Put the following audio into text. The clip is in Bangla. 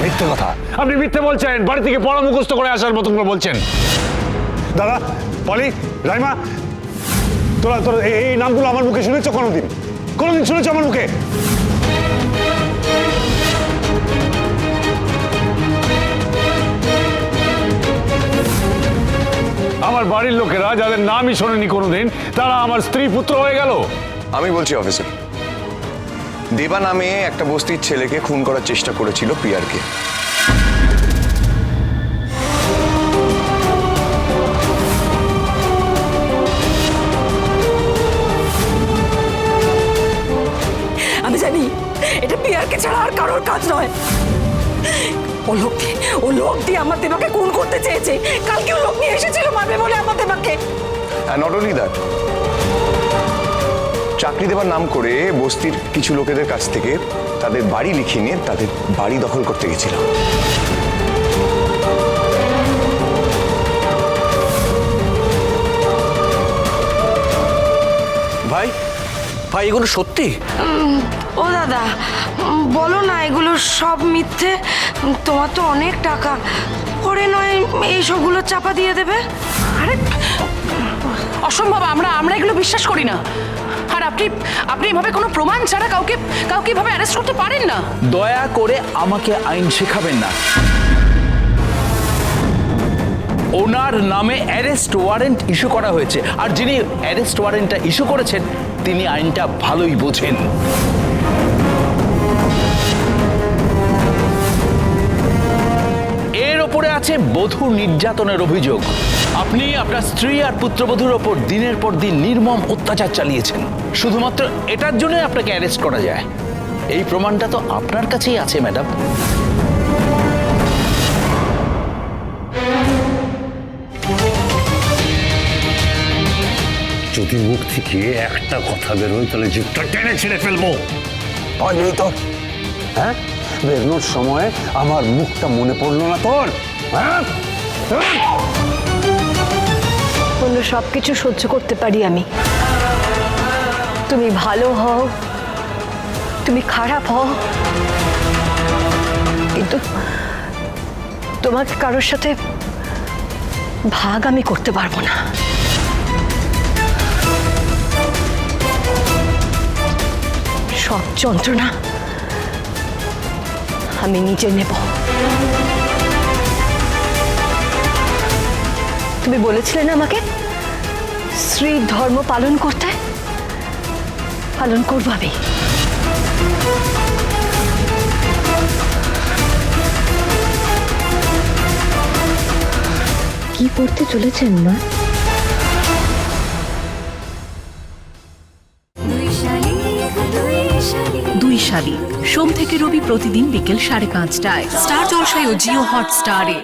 মিথ্যে কথা, আপনি মিথ্যে বলছেন। বাড়ি থেকে পড়া মুখস্থ করে আসার মতন করে বলছেন। দাদা, পলি, রাইমা, তোরা তোরা এই নামগুলো আমার মুখে শুনেছ কোনোদিন? কোনোদিন শুনেছ আমার মুখে? আমার বাড়ির লোকেরা যাদের নামই শোনেনি কোনোদিন, তারা আমার স্ত্রী পুত্র হয়ে গেল। আমি বলছি অফিসার, দেবা নামে একটা বস্তির ছেলেকে খুন করার চেষ্টা করেছিল পিয়ারকে। আমি জানি এটা পিয়ারকে ছাড়া আর কারোর কাজ নয়। ও লোক দিয়ে আমার দেবাকে খুন করতে চেয়েছে। কালকেও লোক নিয়ে এসেছিল মারবে বলে আমার দেবাকে। নট অনলি দ্যাট, চাকরি দেবার নাম করে বস্তির কিছু লোকেদের কাছ থেকে তাদের বাড়ি লিখিয়ে নিয়ে তাদের বাড়ি দখল করতে গেছিল। ভাই ভাই এগুলো সত্যি? ও দাদা, বলো না এগুলো সব মিথ্যে। তোমার তো অনেক টাকা, পরে নয় এইসবগুলো চাপা দিয়ে দেবে। আরে অসম্ভব, আমরা এগুলো বিশ্বাস করি না। আর আপনি এভাবে কোনো প্রমাণ ছাড়া কাউকে এভাবে অ্যারেস্ট করতে পারেন না। দয়া করে আমাকে আইন শেখাবেন না। ওনার নামে অ্যারেস্ট ওয়ারেন্ট ইস্যু করা হয়েছে, আর যিনি অ্যারেস্ট ওয়ারেন্টটা ইস্যু করেছেন তিনি আইনটা ভালোই বোঝেন। এর ওপরে আছে বধূ নির্যাতনের অভিযোগ। আপনি আপনার স্ত্রী আর পুত্রবধূর ওপর দিনের পর দিন নির্মম অত্যাচার চালিয়েছেন। শুধুমাত্র এটার জন্য আপনাকে অ্যারেস্ট করা যায়, এই প্রমাণটা তো আপনার কাছেই আছে ম্যাডাম। যদি মুখ থেকে একটা কথা বেরোয় তাহলে জিভটা টেনে ছিঁড়ে ফেলবো। ভয় নেই তোর? হ্যাঁ, বেরোনোর সময় আমার মুখটা মনে পড়লো না তোর? হ্যাঁ, অন্য সবকিছু সহ্য করতে পারি আমি। তুমি ভালো হও, তুমি খারাপ হও, কিন্তু তোমাকে কারোর সাথে ভাগ আমি করতে পারবো না। সব যন্ত্রণা আমি নিজে নেব। তুমি বলেছিলে না আমাকে স্ত্রীর ধর্ম পালন করতে, পালন করবো আমি। কি পড়তে চলেছেন মা? দুই শালিক, সোম থেকে রবি প্রতিদিন বিকেল 5:30টায় স্টার জলসায় ও জিও হটস্টারে।